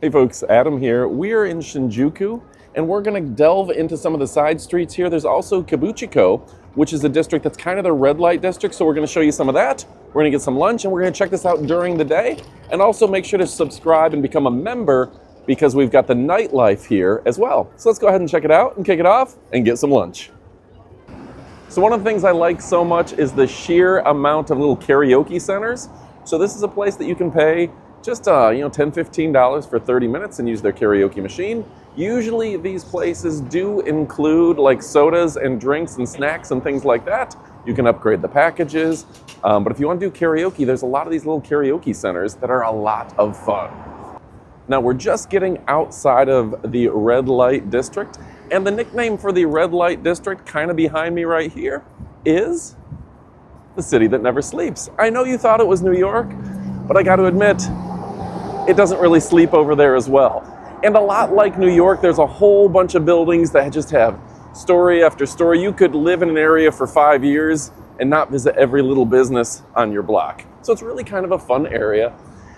Hey folks, Adam here. We're in Shinjuku and we're going to delve into some of the side streets here. There's also Kabuchiko, which is a district that's kind of the red light district, so we're going to show you some of that. We're going to get some lunch and we're going to check this out during the day. And also make sure to subscribe and become a member because we've got the nightlife here as well. So let's go ahead and check it out and kick it off and get some lunch. So one of the things I like so much is the sheer amount of little karaoke centers. So this is a place that you can pay just $10, $15 for 30 minutes and use their karaoke machine. Usually these places do include like sodas and drinks and snacks and things like that. You can upgrade the packages. But if you want to do karaoke, there's a lot of these little karaoke centers that are a lot of fun. Now we're just getting outside of the red light district, and the nickname for the red light district kind of behind me right here is the city that never sleeps. I know you thought it was New York, but I got to admit, it doesn't really sleep over there as well. And a lot like New York, there's a whole bunch of buildings that just have story after story. You could live in an area for 5 years and not visit every little business on your block. So it's really kind of a fun area.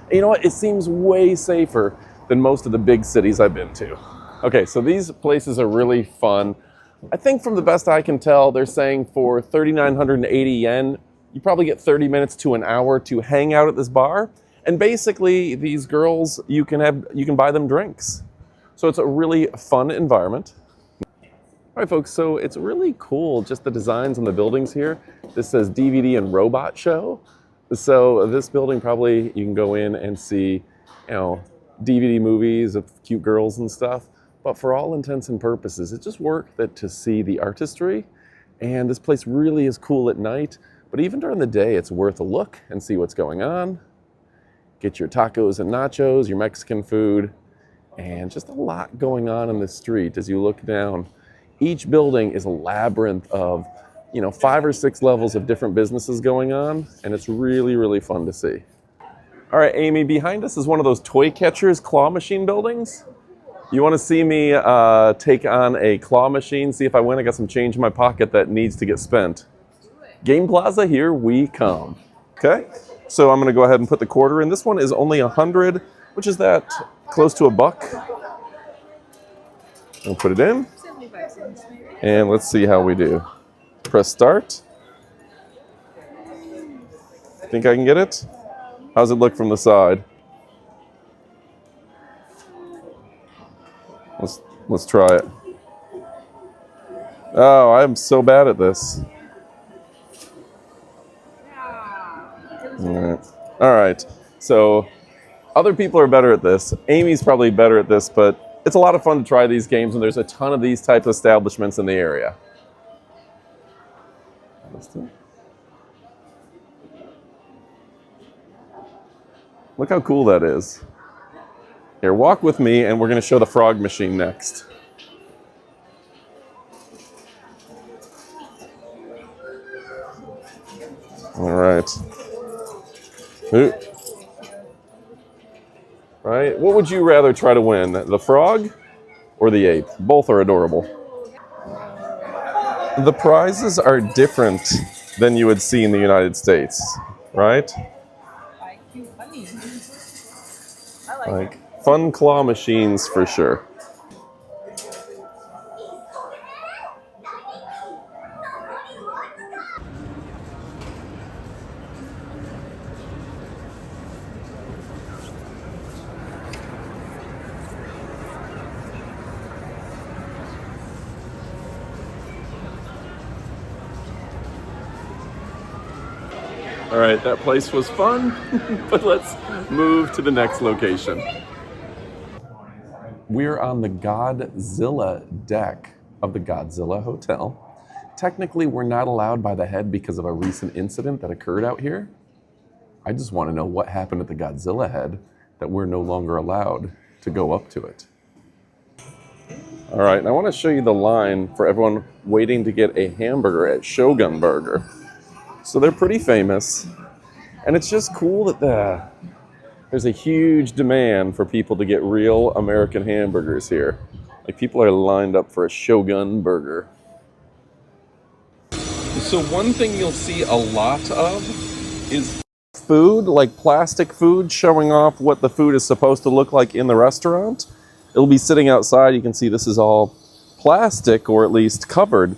And you know what? It seems way safer than most of the big cities I've been to. Okay, so these places are really fun. I think from the best I can tell, they're saying for 3,980 yen, you probably get 30 minutes to an hour to hang out at this bar. And basically, these girls, you can buy them drinks. So it's a really fun environment. All right, folks, so it's really cool, just the designs on the buildings here. This says DVD and Robot Show. So this building, probably you can go in and see, DVD movies of cute girls and stuff. But for all intents and purposes, it's just worth it to see the artistry. And this place really is cool at night. But even during the day, it's worth a look and see what's going on. Get your tacos and nachos, your Mexican food, and just a lot going on in the street as you look down. Each building is a labyrinth of, 5 or 6 levels of different businesses going on, and it's really, really fun to see. All right, Amy, behind us is one of those toy catchers claw machine buildings. You want to see me take on a claw machine, see if I win? I got some change in my pocket that needs to get spent. Game Plaza, here we come. Okay? So I'm going to go ahead and put the quarter in. This one is only 100, which is that close to $1. I'll put it in. And let's see how we do. Press start. Think I can get it? How's it look from the side? Let's try it. Oh, I'm so bad at this. All right, so other people are better at this. Amy's probably better at this, but it's a lot of fun to try these games, and there's a ton of these types of establishments in the area. Look how cool that is. Here, walk with me, and we're going to show the frog machine next. All right. Right? What would you rather try to win, the frog or the ape? Both are adorable. The prizes are different than you would see in the United States, right? Like fun claw machines for sure. All right, that place was fun, but let's move to the next location. We're on the Godzilla deck of the Godzilla Hotel. Technically, we're not allowed by the head because of a recent incident that occurred out here. I just want to know what happened at the Godzilla head that we're no longer allowed to go up to it. All right, and I want to show you the line for everyone waiting to get a hamburger at Shogun Burger. So they're pretty famous, and it's just cool that there's a huge demand for people to get real American hamburgers here. Like people are lined up for a Shogun Burger. So one thing you'll see a lot of is Food, like plastic food, showing off what the food is supposed to look like in the restaurant. It'll be sitting outside. You can see this is all plastic, or at least covered.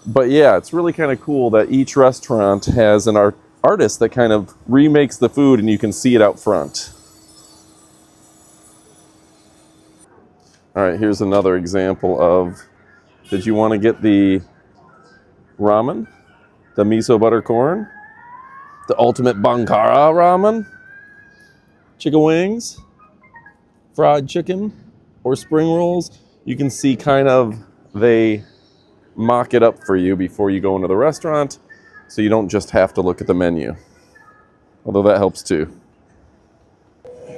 But yeah, it's really kind of cool that each restaurant has an artist that kind of remakes the food, and you can see it out front. All right, here's another example of, did you want to get the ramen? The miso butter corn? The ultimate Bankara ramen? Chicken wings? Fried chicken? Or spring rolls? You can see kind of they mock it up for you before you go into the restaurant, so you don't just have to look at the menu. Although that helps too.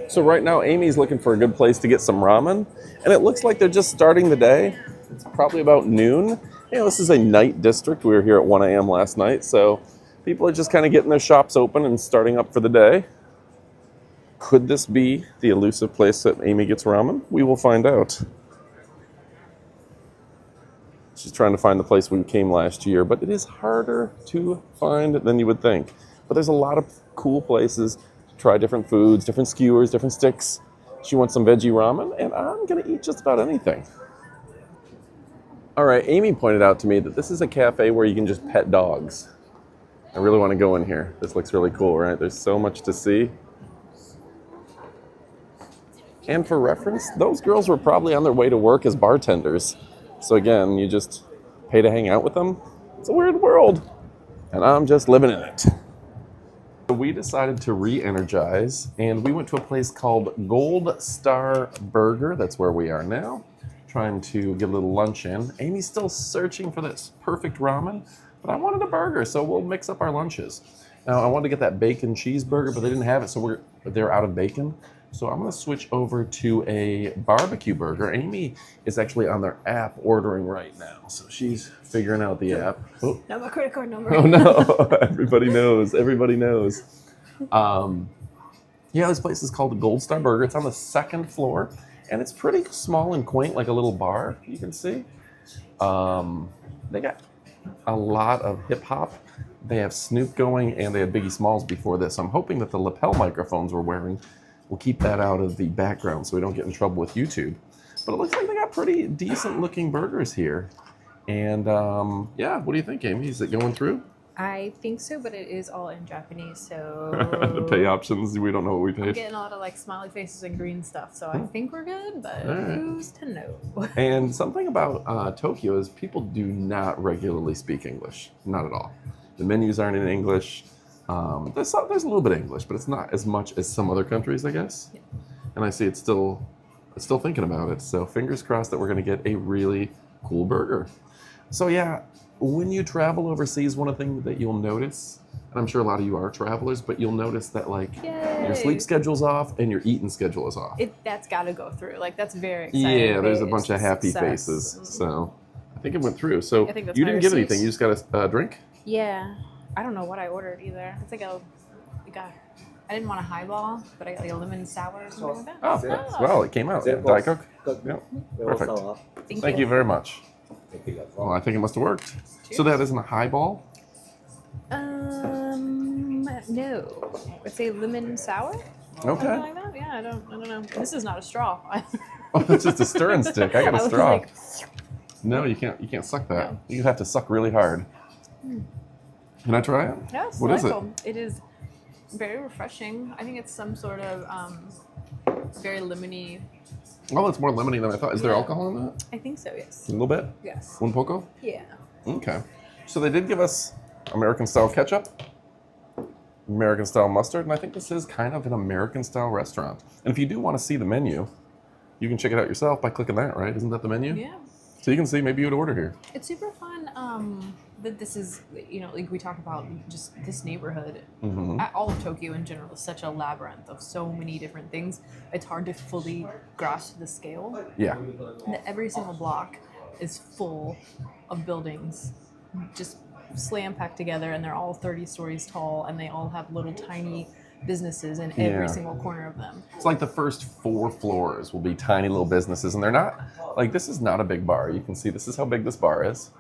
So right now, Amy's looking for a good place to get some ramen, and it looks like they're just starting the day. It's probably about noon. You know, this is a night district. We were here at 1 a.m. last night, so people are just kind of getting their shops open and starting up for the day. Could this be the elusive place that Amy gets ramen? We will find out. She's trying to find the place we came last year, but it is harder to find than you would think. But there's a lot of cool places to try different foods, different skewers, different sticks. She wants some veggie ramen, and I'm gonna eat just about anything. All right, Amy pointed out to me that this is a cafe where you can just pet dogs. I really want to go in here. This looks really cool, right? There's so much to see. And for reference, those girls were probably on their way to work as bartenders. So again, you just pay to hang out with them. It's a weird world, and I'm just living in it. So we decided to re-energize, and we went to a place called Gold Star Burger. That's where we are now, trying to get a little lunch in. Amy's still searching for this perfect ramen, but I wanted a burger, so we'll mix up our lunches. Now, I wanted to get that bacon cheeseburger, but they didn't have it, so they're out of bacon. So I'm gonna switch over to a barbecue burger. Amy is actually on their app ordering right now, so she's figuring out the app. Oh. Not my credit card number. Oh no, everybody knows, everybody knows. Yeah, this place is called Gold Star Burger. It's on the second floor, and it's pretty small and quaint, like a little bar, you can see. They got a lot of hip hop. They have Snoop going, and they had Biggie Smalls before this. I'm hoping that the lapel microphones we're wearing will keep that out of the background so we don't get in trouble with YouTube. But it looks like they got pretty decent looking burgers here. And yeah, what do you think, Amy? Is it going through? I think so, but it is all in Japanese, so... The pay options, we don't know what we paid. I'm getting a lot of like smiley faces and green stuff, so I think we're good, but who's to know? And something about Tokyo is people do not regularly speak English. Not at all. The menus aren't in English. There's a little bit of English, but it's not as much as some other countries, I guess. Yeah. And I see it's still thinking about it. So fingers crossed that we're going to get a really cool burger. So yeah, when you travel overseas, one of the things that you'll notice, and I'm sure a lot of you are travelers, but you'll notice that like your sleep schedule's off and your eating schedule is off. That's got to go through. Like that's very exciting. Yeah, there's a bunch of happy faces. So I think it went through. So I think that's you didn't get anything. You just got a drink? Yeah. I don't know what I ordered either. I think I didn't want a highball, but I got like a lemon sour or something like that. Oh, well, it came out. Diet Coke? Yeah. Perfect. Thank you very much. Well, I think it must have worked. Cheers. So that isn't a highball? No. It's a lemon sour? Okay. Something like that? Yeah, I don't know. This is not a straw. Oh, it's just a stirring stick. I got a straw. No, you can't suck that. No. You have to suck really hard. Can I try it? Yes. What is it? It is very refreshing. I think it's some sort of very lemony. Oh, it's more lemony than I thought. Is there alcohol in that? I think so, yes. A little bit? Yes. Un poco? Yeah. Okay. So they did give us American-style ketchup, American-style mustard, and I think this is kind of an American-style restaurant. And if you do want to see the menu, you can check it out yourself by clicking that, right? Isn't that the menu? Yeah. So you can see, maybe you would order here. It's super fun that this is, like we talk about just this neighborhood. Mm-hmm. All of Tokyo in general is such a labyrinth of so many different things. It's hard to fully grasp the scale. Yeah. And every single block is full of buildings, just slam-packed together, and they're all 30 stories tall, and they all have little tiny businesses in every single corner of them. It's like the first 4 floors will be tiny little businesses, and they're not, like this is not a big bar. You can see this is how big this bar is.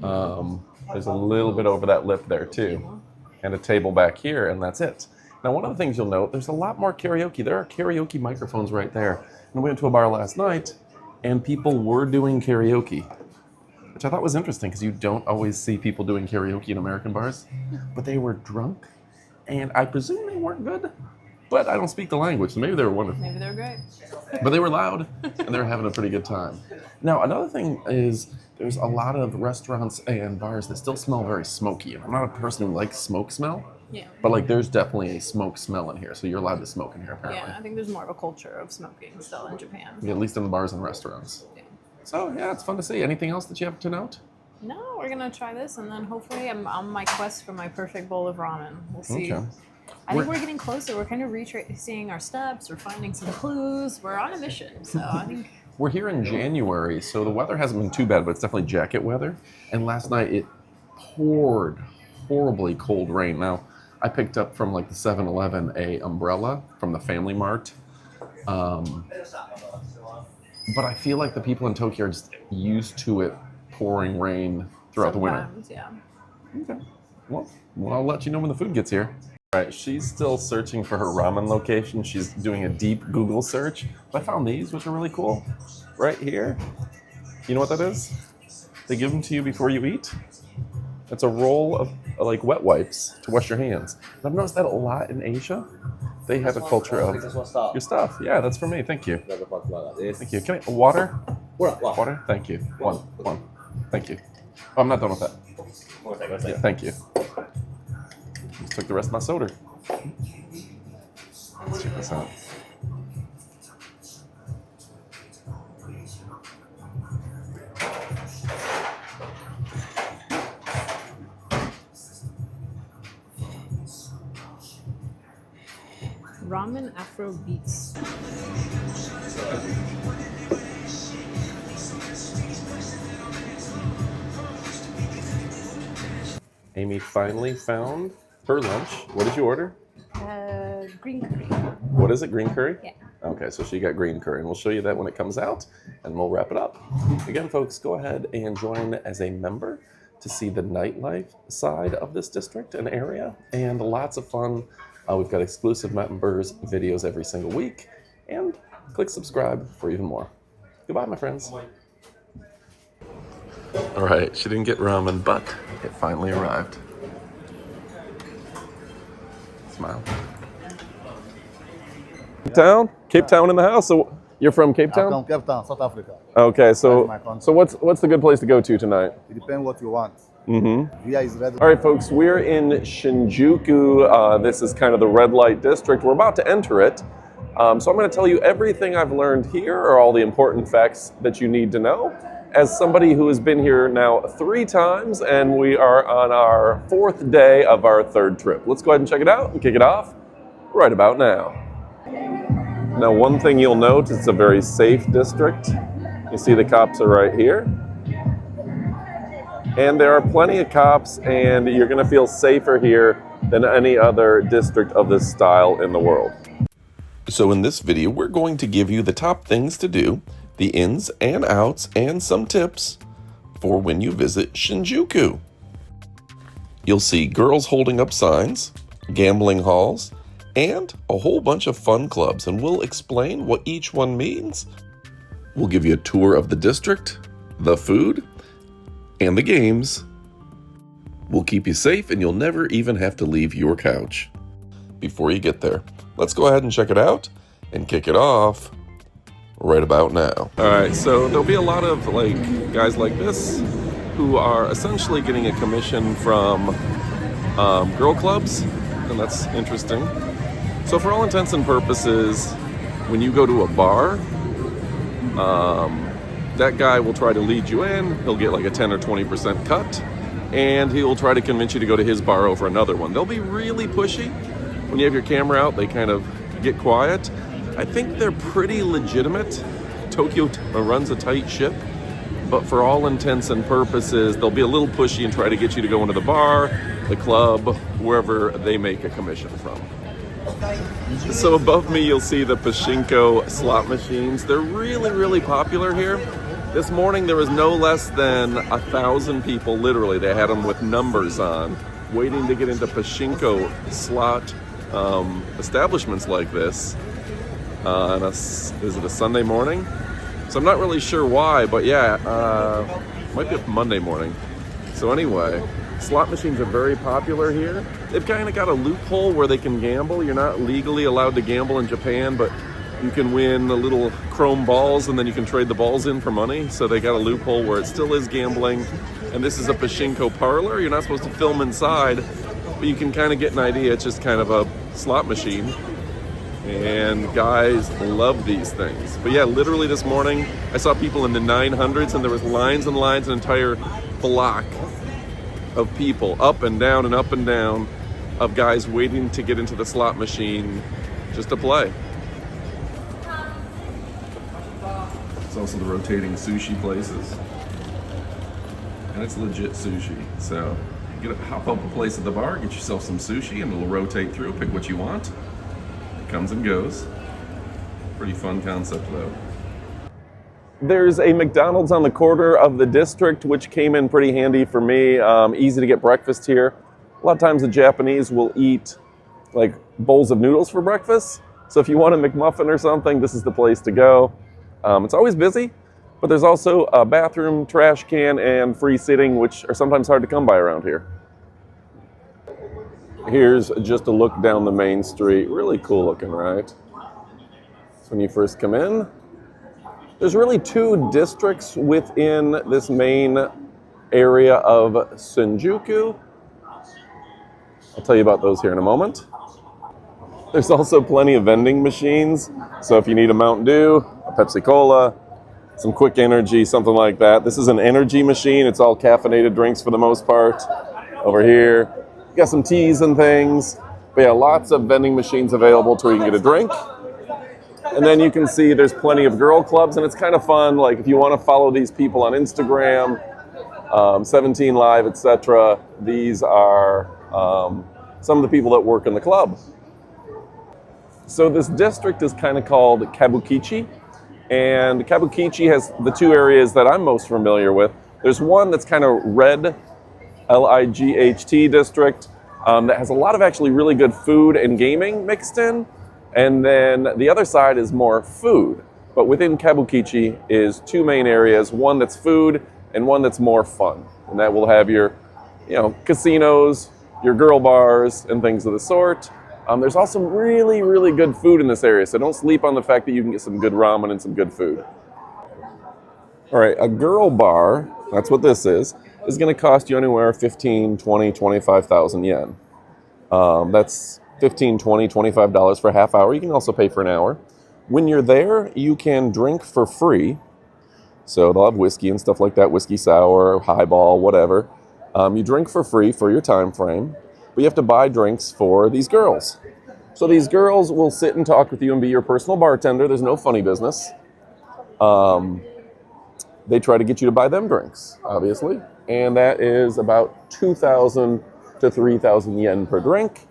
There's a little bit over that lip there too. and a table back here, and that's it. Now, one of the things you'll note, there's a lot more karaoke. There are karaoke microphones right there. And we went to a bar last night, and people were doing karaoke, which I thought was interesting because you don't always see people doing karaoke in American bars. But they were drunk, and I presume they weren't good, but I don't speak the language, so maybe they were wonderful. Maybe they're great. But they were loud, and they were having a pretty good time. Now, another thing is there's a lot of restaurants and bars that still smell very smoky, and I'm not a person who likes smoke smell. Yeah. But like, there's definitely a smoke smell in here, so you're allowed to smoke in here apparently. Yeah, I think there's more of a culture of smoking still in Japan. Yeah, at least in the bars and restaurants. Yeah. So yeah, it's fun to see. Anything else that you have to note? No, we're gonna try this, and then hopefully I'm on my quest for my perfect bowl of ramen. We'll see. Okay. I think we're getting closer. We're kind of retracing our steps. We're finding some clues. We're on a mission, so I think. We're here in January, so the weather hasn't been too bad, but it's definitely jacket weather. And last night it poured horribly cold rain. Now, I picked up from like the 7-Eleven a umbrella from the Family Mart. But I feel like the people in Tokyo are just used to it pouring rain throughout the winter. Yeah. Okay. Well, I'll let you know when the food gets here. All right, she's still searching for her ramen location. She's doing a deep Google search. But I found these, which are really cool. Right here. You know what that is? They give them to you before you eat. It's a roll of like wet wipes to wash your hands. And I've noticed that a lot in Asia. They have a culture of your stuff. Yeah, that's for me. Thank you. Thank you. Can I water? Water. Thank you. One. Thank you. Oh, I'm not done with that. Yeah, thank you. Just took the rest of my soda. Let's check this out. Ramen Afro Beats. Amy finally found her lunch. What did you order? Green curry. What is it? Green curry? Yeah. Okay, so she got green curry, and we'll show you that when it comes out, and we'll wrap it up. Again, folks, go ahead and join as a member to see the nightlife side of this district and area, and lots of fun. We've got exclusive members videos every single week, and click subscribe for even more. Goodbye, my friends. All right, she didn't get ramen, but it finally arrived. Smile. Cape Town in the house. So you're from Cape Town? I'm from Cape Town, South Africa. Okay, so my country. so what's the good place to go to tonight? It depends what you want. Mm-hmm. Via is ready. All right, folks, we're in Shinjuku. This is kind of the red light district. We're about to enter it. So I'm going to tell you everything I've learned here, or all the important facts that you need to know, as somebody who has been here now 3 times, and we are on our 4th day of our 3rd trip. Let's go ahead and check it out and kick it off right about now. Now, one thing you'll note, it's a very safe district. You see the cops are right here. And there are plenty of cops, and you're going to feel safer here than any other district of this style in the world. So in this video, we're going to give you the top things to do, the ins and outs, and some tips for when you visit Shinjuku. You'll see girls holding up signs, gambling halls, and a whole bunch of fun clubs, and we'll explain what each one means. We'll give you a tour of the district, the food, and the games. We'll keep you safe, and you'll never even have to leave your couch. Before you get there, let's go ahead and check it out and kick it off right about now. All right, so there'll be a lot of guys like this who are essentially getting a commission from girl clubs, and that's interesting. So for all intents and purposes, when you go to a bar, that guy will try to lead you in. He'll get like a 10 or 20% cut, and he'll try to convince you to go to his bar over another one. They'll be really pushy. When you have your camera out, they kind of get quiet. I think they're pretty legitimate. Tokyo runs a tight ship, but for all intents and purposes, they'll be a little pushy and try to get you to go into the bar, the club, wherever they make a commission from. So above me, you'll see the Pachinko slot machines. They're really, really popular here. This morning, there was no less than 1,000 people, literally. They had them with numbers on, waiting to get into Pachinko slot establishments like this on is it a Sunday morning? So I'm not really sure why, but yeah, might be a Monday morning. So anyway, slot machines are very popular here. They've kind of got a loophole where they can gamble. You're not legally allowed to gamble in Japan, but you can win the little chrome balls and then you can trade the balls in for money. So they got a loophole where it still is gambling. And this is a Pachinko parlor. You're not supposed to film inside, but you can kind of get an idea. It's just kind of a slot machine. And guys love these things. But yeah, literally this morning, I saw people in the 900s and there was lines and lines, an entire block of people up and down and up and down of guys waiting to get into the slot machine just to play. It's also the rotating sushi places. And it's legit sushi. So you hop up a place at the bar, get yourself some sushi, and it'll rotate through, pick what you want. It comes and goes. Pretty fun concept though. There's a McDonald's on the corner of the district, which came in pretty handy for me. Easy to get breakfast here. A lot of times the Japanese will eat like bowls of noodles for breakfast. So if you want a McMuffin or something, this is the place to go. It's always busy, but there's also a bathroom, trash can, and free seating, which are sometimes hard to come by around here. Here's just a look down the main street. Really cool looking, right? So when you first come in, there's really two districts within this main area of Shinjuku. I'll tell you about those here in a moment. There's also plenty of vending machines. So if you need a Mountain Dew, a Pepsi Cola, some quick energy, something like that. This is an energy machine. It's all caffeinated drinks for the most part. Over here, you got some teas and things. But yeah, lots of vending machines available to where you can get a drink. And then you can see there's plenty of girl clubs, and it's kind of fun. Like if you want to follow these people on Instagram, 17 Live, etc. These are some of the people that work in the club. So this district is kind of called Kabukichi, and Kabukichi has the two areas that I'm most familiar with. There's one that's kind of red, L-I-G-H-T district, that has a lot of actually really good food and gaming mixed in. And then the other side is more food. But within Kabukichi is two main areas, one that's food and one that's more fun. And that will have your, casinos, your girl bars, and things of the sort. There's also really, really good food in this area, so don't sleep on the fact that you can get some good ramen and some good food. All right, a girl bar, that's what this is going to cost you anywhere 15, 20, 25,000 yen. That's $15, $20, $25 for a half hour. You can also pay for an hour. When you're there, you can drink for free. So they'll have whiskey and stuff like that, whiskey sour, highball, whatever. You drink for free for your time frame, but you have to buy drinks for these girls. So these girls will sit and talk with you and be your personal bartender. There's no funny business. They try to get you to buy them drinks, obviously. And that is about 2,000 to 3,000 yen per drink.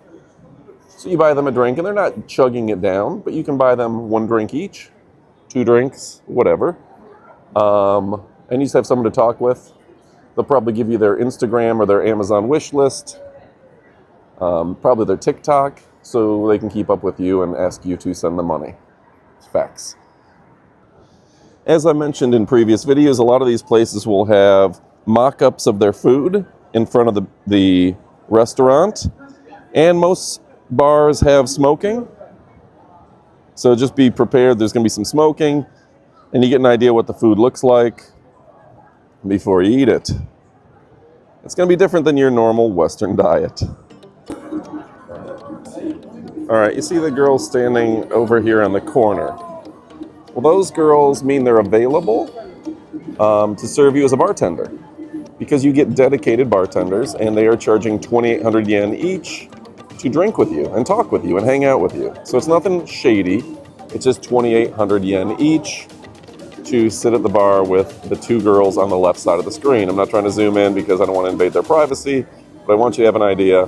So you buy them a drink, and they're not chugging it down, but you can buy them one drink each, two drinks, whatever. And you just have someone to talk with. They'll probably give you their Instagram or their Amazon wish list, probably their TikTok, so they can keep up with you and ask you to send them money. It's facts. As I mentioned in previous videos, a lot of these places will have mock-ups of their food in front of the restaurant, and most bars have smoking, so just be prepared. There's going to be some smoking, and you get an idea what the food looks like before you eat it. It's going to be different than your normal Western diet. All right, you see the girls standing over here on the corner. Well, those girls mean they're available to serve you as a bartender, because you get dedicated bartenders, and they are charging 2,800 yen each to drink with you and talk with you and hang out with you. So it's nothing shady. It's just 2,800 yen each to sit at the bar with the two girls on the left side of the screen. I'm not trying to zoom in because I don't want to invade their privacy, but I want you to have an idea.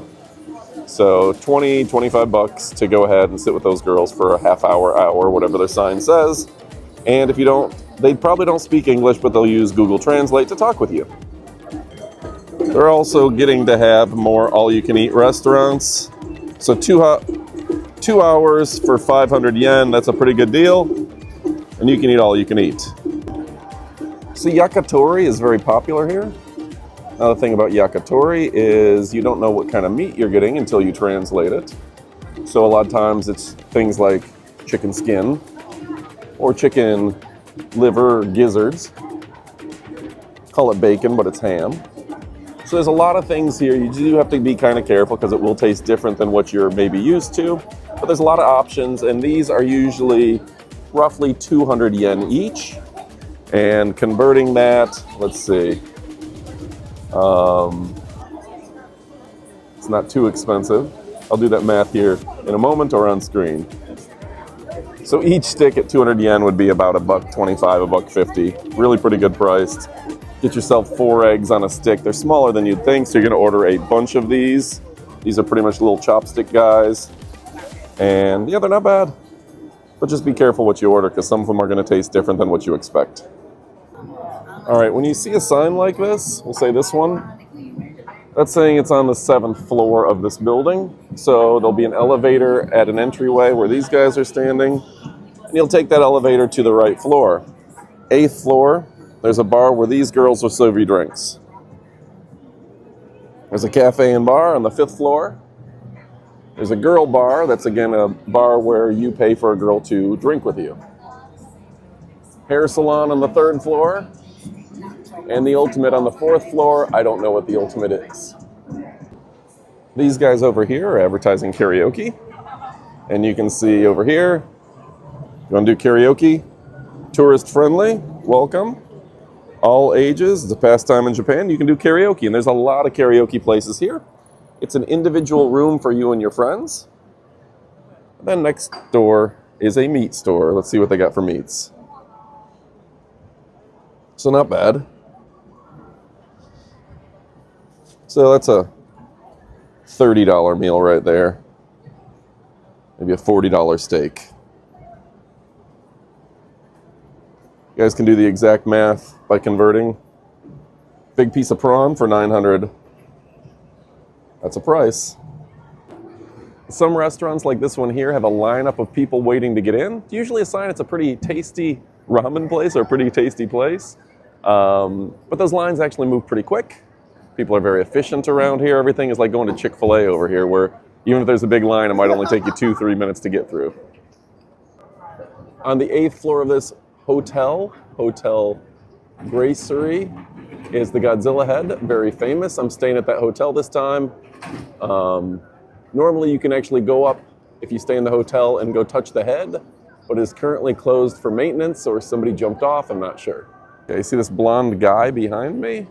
So 20, 25 bucks to go ahead and sit with those girls for a half hour, whatever their sign says. And if you don't, they probably don't speak English, but they'll use Google Translate to talk with you. They're also getting to have more all-you-can-eat restaurants. So 2 hours for 500 yen, that's a pretty good deal. And you can eat all you can eat. So yakitori is very popular here. Another thing about yakitori is you don't know what kind of meat you're getting until you translate it. So a lot of times it's things like chicken skin or chicken liver gizzards. Call it bacon, but it's ham. So there's a lot of things here. You do have to be kind of careful because it will taste different than what you're maybe used to. But there's a lot of options, and these are usually roughly 200 yen each. And converting that, let's see, it's not too expensive. I'll do that math here in a moment or on screen. So each stick at 200 yen would be about $1.25, $1.50. Really pretty good priced. Get yourself 4 eggs on a stick. They're smaller than you'd think, so you're gonna order a bunch of these. These are pretty much little chopstick guys. And yeah, they're not bad. But just be careful what you order because some of them are gonna taste different than what you expect. All right, when you see a sign like this, we'll say this one, that's saying it's on the 7th floor of this building. So there'll be an elevator at an entryway where these guys are standing, and you'll take that elevator to the right floor. 8th floor, there's a bar where these girls will serve you drinks. There's a cafe and bar on the 5th floor. There's a girl bar, that's again a bar where you pay for a girl to drink with you. Hair salon on the 3rd floor. And the ultimate on the 4th floor, I don't know what the ultimate is. These guys over here are advertising karaoke. And you can see over here, you want to do karaoke? Tourist friendly, welcome. All ages, it's a pastime in Japan, you can do karaoke. And there's a lot of karaoke places here. It's an individual room for you and your friends. And then next door is a meat store. Let's see what they got for meats. So not bad. So that's a $30 meal right there. Maybe a $40 steak. You guys can do the exact math by converting. Big piece of prawn for 900. That's a price. Some restaurants like this one here have a lineup of people waiting to get in. It's usually a sign it's a pretty tasty ramen place or a pretty tasty place. But those lines actually move pretty quick. People are very efficient around here. Everything is like going to Chick-fil-A over here, where even if there's a big line, it might only take you 2-3 minutes to get through. On the 8th floor of this Hotel Gracery, is the Godzilla head, very famous. I'm staying at that hotel this time. Normally you can actually go up if you stay in the hotel and go touch the head, but it is currently closed for maintenance or somebody jumped off, I'm not sure. Okay, you see this blonde guy behind me?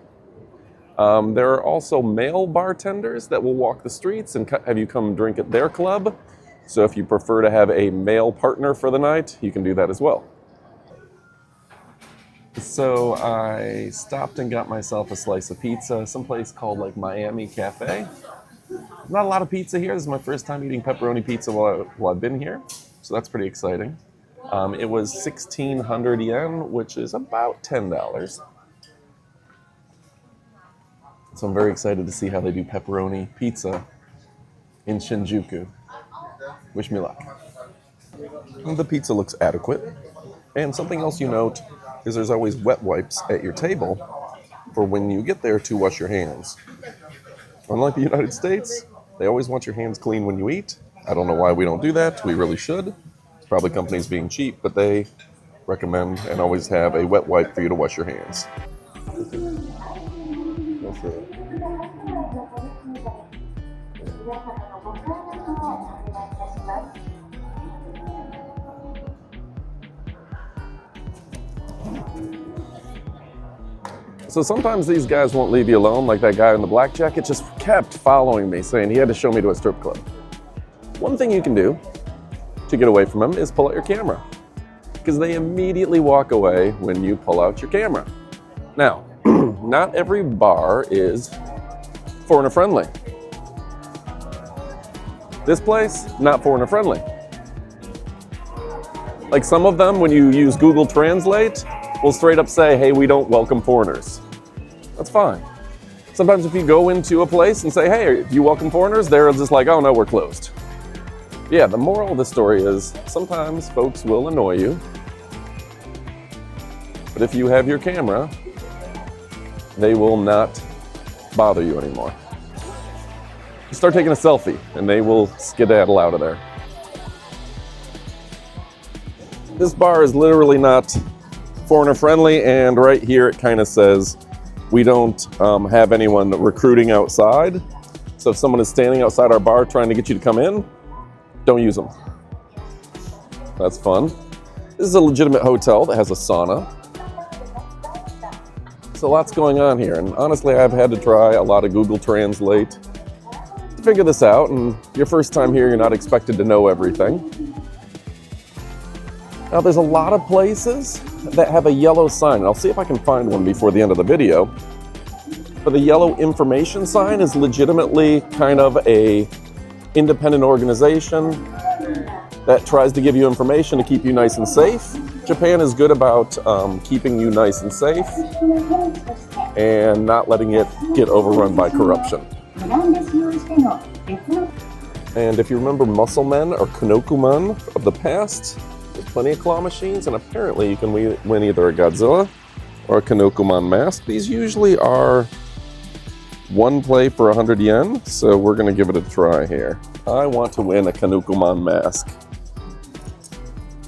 There are also male bartenders that will walk the streets and have you come drink at their club. So if you prefer to have a male partner for the night, you can do that as well. So I stopped and got myself a slice of pizza, someplace called like Miami Cafe. Not a lot of pizza here. This is my first time eating pepperoni pizza while I've been here, so that's pretty exciting. It was 1,600 yen, which is about $10. So I'm very excited to see how they do pepperoni pizza in Shinjuku. Wish me luck. The pizza looks adequate. And something else you note is there's always wet wipes at your table for when you get there to wash your hands. Unlike the United States, they always want your hands clean when you eat. I don't know why we don't do that. We really should. It's probably companies being cheap, but they recommend and always have a wet wipe for you to wash your hands. So sometimes these guys won't leave you alone, like that guy in the black jacket just kept following me, saying he had to show me to a strip club. One thing you can do to get away from him is pull out your camera, because they immediately walk away when you pull out your camera. Now, not every bar is foreigner friendly. This place, not foreigner friendly. Like some of them, when you use Google Translate, will straight up say, hey, we don't welcome foreigners. That's fine. Sometimes if you go into a place and say, hey, do you welcome foreigners? They're just like, oh no, we're closed. Yeah, the moral of the story is sometimes folks will annoy you. But if you have your camera, they will not bother you anymore. You start taking a selfie and they will skedaddle out of there. This bar is literally not foreigner friendly, and right here it kind of says we don't have anyone recruiting outside. So if someone is standing outside our bar trying to get you to come in, don't use them. That's fun. This is a legitimate hotel that has a sauna. So lots going on here, and honestly I've had to try a lot of Google Translate to figure this out, and your first time here you're not expected to know everything. Now there's a lot of places that have a yellow sign, and I'll see if I can find one before the end of the video. But the yellow information sign is legitimately kind of a independent organization that tries to give you information to keep you nice and safe. Japan is good about keeping you nice and safe and not letting it get overrun by corruption. And if you remember muscle men or kanokuman of the past, there's plenty of claw machines, and apparently you can win either a Godzilla or a kanokuman mask. These usually are one play for 100 yen, so we're gonna give it a try here. I want to win a kanokuman mask.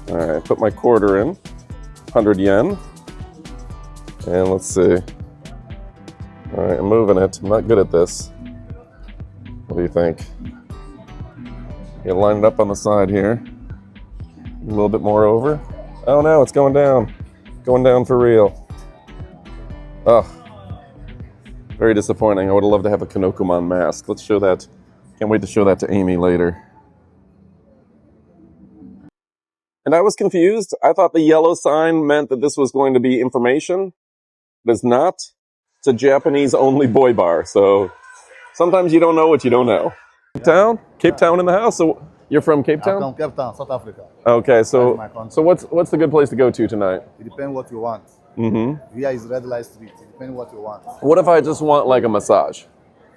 All right, put my quarter in, 100 yen. And let's see. All right, I'm moving it. I'm not good at this. What do you think? You line it up on the side here. A little bit more over. Oh no, it's going down. Going down for real. Oh, very disappointing. I would have loved to have a kanokuman mask. Let's show that. Can't wait to show that to Amy later. And I was confused. I thought the yellow sign meant that this was going to be information. But it's not. It's a Japanese only boy bar. So sometimes you don't know what you don't know. Cape Town? Cape Town in the house. So you're from Cape Town? I'm from Cape Town, South Africa. Okay, so what's the good place to go to tonight? It depends what you want. Mm-hmm. Here is red light street. It depends what you want. What if I just want like a massage?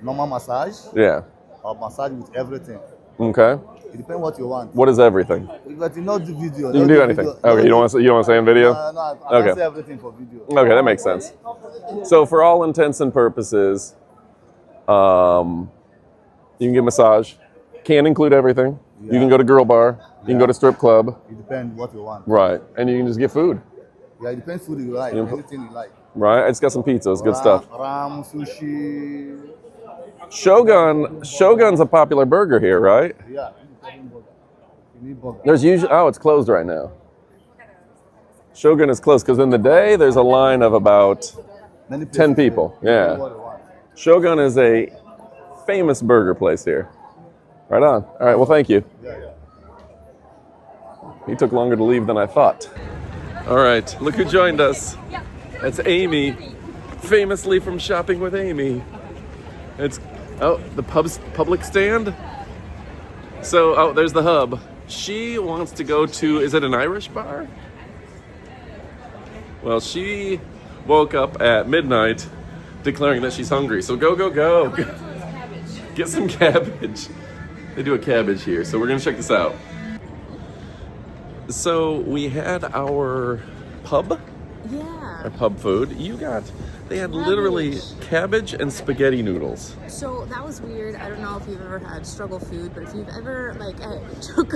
Normal massage? Yeah. Or massage with everything. Okay. It depends what you want. What is everything? But you know the video. You can do anything. Okay, you don't want to say in video? No, I Okay. can say everything for video. Okay, that makes sense. So for all intents and purposes, you can get a massage. Can include everything. Yeah. You can go to girl bar. You can go to strip club. It depends what you want. Right. And you can just get food. Yeah, it depends food you like. Anything you like. Right. I just got some pizza. It's good stuff. Ram, sushi. Shogun's a popular burger here, right? Yeah. You need burger. There's usually, it's closed right now. Shogun is closed because in the day there's a line of about 10 people. Yeah. What you want. Shogun is a famous burger place here. Right on. All right, well, thank you. Yeah. He took longer to leave than I thought. All right, look who joined us. That's Amy, famously from Shopping with Amy. It's, the public stand. So, there's the hub. She wants to go to, is it an Irish bar? Well, she woke up at midnight declaring that she's hungry. So go. Get some cabbage. They do a cabbage here, so we're gonna check this out. So we had our pub. Yeah. Our pub food. They had literally cabbage and spaghetti noodles. So that was weird. I don't know if you've ever had struggle food, but if you've ever took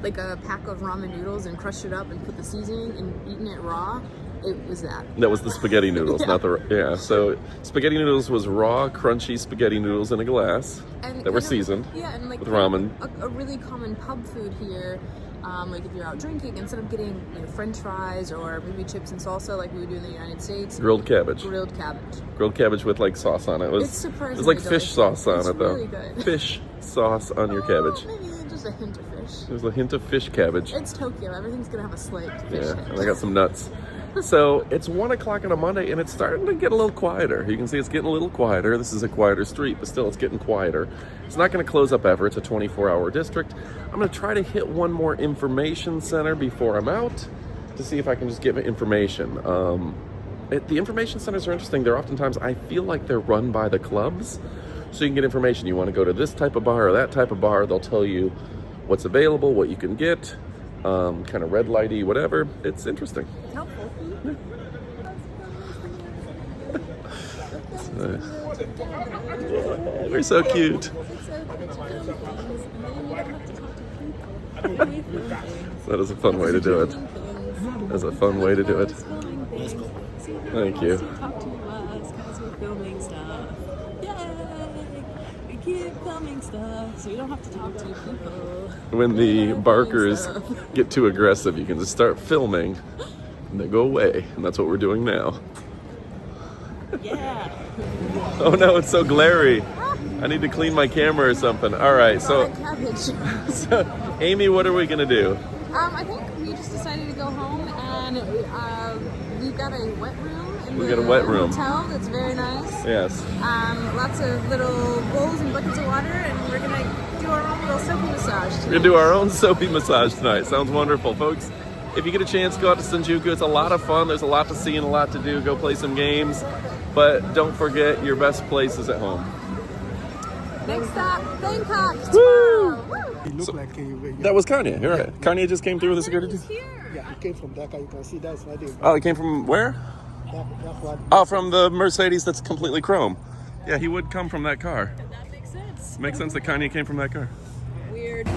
like a pack of ramen noodles and crushed it up and put the seasoning and eaten it raw, it was that. That was the spaghetti noodles, Yeah. not the So spaghetti noodles was raw, crunchy spaghetti noodles in a glass that were seasoned. Yeah, and like with ramen. A really common pub food here. Like if you're out drinking, instead of getting French fries or maybe chips and salsa like we would do in the United States, Grilled cabbage. Grilled cabbage with like sauce on it. It's surprisingly It was like fish delicious. sauce on It's it though. really good. Fish sauce on your cabbage. Maybe just a hint of fish. There's a hint of fish cabbage. It's Tokyo. Everything's gonna have a slight fish Yeah, hint. and I got some nuts. So it's 1 o'clock on a Monday and it's starting to get a little quieter. You can see it's getting a little quieter. This is a quieter street, but still it's getting quieter. It's not gonna close up ever. It's a 24-hour district. I'm gonna try to hit one more information center before I'm out to see if I can just get information. the information centers are interesting. They're oftentimes, I feel like they're run by the clubs. So you can get information. You want to go to this type of bar or that type of bar. They'll tell you what's available, what you can get, kind of red lighty, whatever. It's interesting. Helpful. We're so cute. That is a fun way to do it. That's a fun way to do it. Thank you. Talk to us because we're filming stuff. Yay! We keep filming stuff so you don't have to talk to people. When the barkers get too aggressive, you can just start filming and they go away. And that's what we're doing now. Yeah. Oh no, it's so glary. I need to clean my camera or something. All right, so Amy, what are we gonna do? I think we just decided to go home, and we've got a wet room in We the got a wet room. hotel that's very nice. Yes. Lots of little bowls and buckets of water, and we're gonna do our own little soapy massage tonight. We're gonna do our own soapy massage tonight. Sounds wonderful, folks. If you get a chance, go out to Shinjuku. It's a lot of fun. There's a lot to see and a lot to do. Go play some games. But don't forget, your best place is at home. Next stop, Bangkok. Woo! It looked like you. That was Kanye. You're right. Kanye just came through with the security. Yeah, it came from Dhaka. You can see that's right there. Oh, it came from where? That one. Oh, from the Mercedes that's completely chrome. Yeah, he would come from that car. That makes sense. Makes sense that Kanye came from that car. Weird.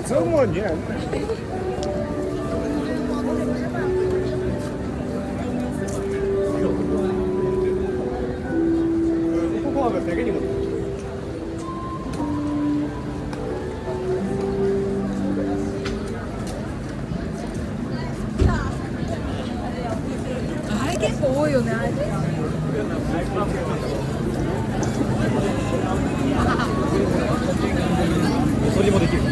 这么年。結構多いよね。それもできる。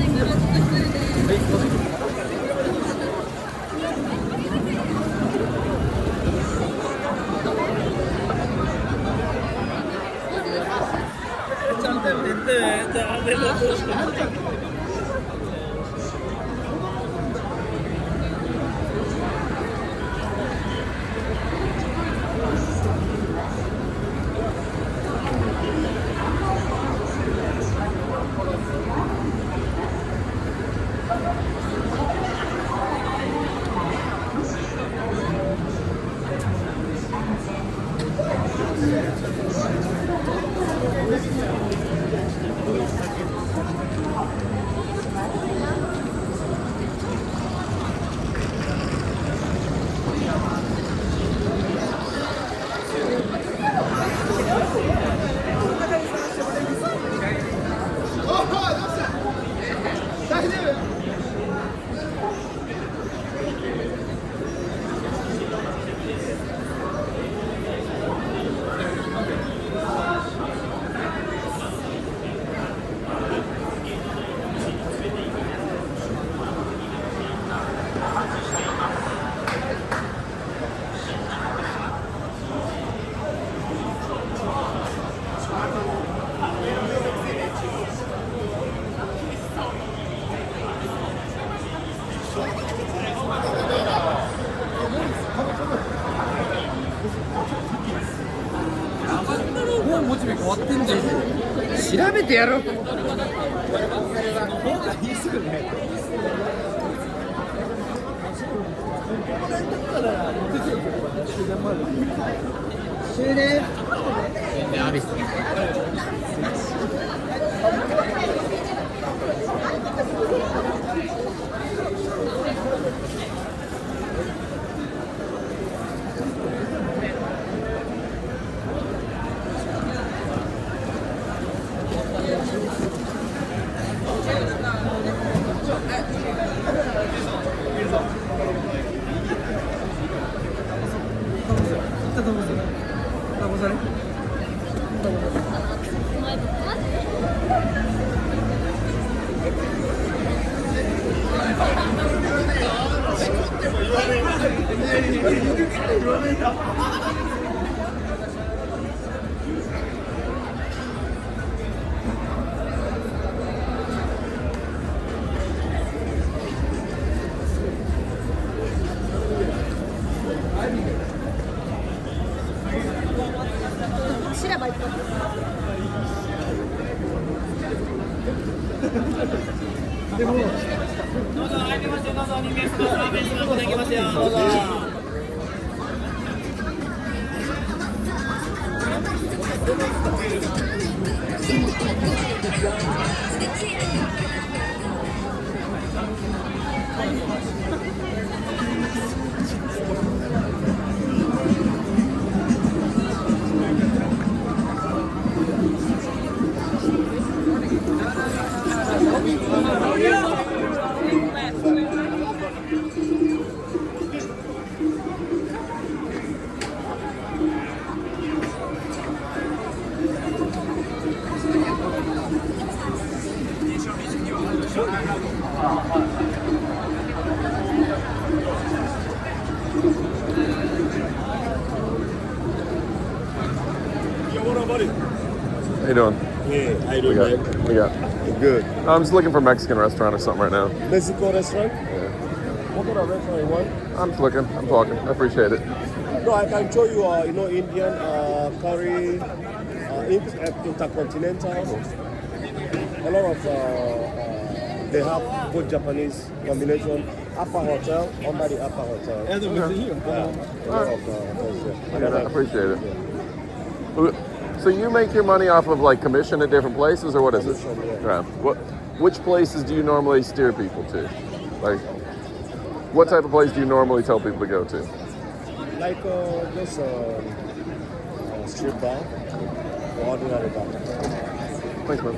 モチベ変わってんじゃん。調べてやろう。終電ありっす。知ればいいと思う。How you doing? Yeah, how you We doing, got, man? we got. Good. I'm just looking for a Mexican restaurant or something right now. Mexico restaurant? Yeah. What kind of restaurant you want? I'm just looking. I'm talking. I appreciate it. No, I can show you, Indian curry, intercontinental. A lot of, they have good Japanese combination. Upper hotel, under the upper hotel. Yeah. A lot of hotels, Yeah, I appreciate it. So you make your money off of like commission at different places, or what is it? Commission, Yeah. Which places do you normally steer people to? Like, what type of place do you normally tell people to go to? Like this strip bar, ordinary bar. Thanks, man.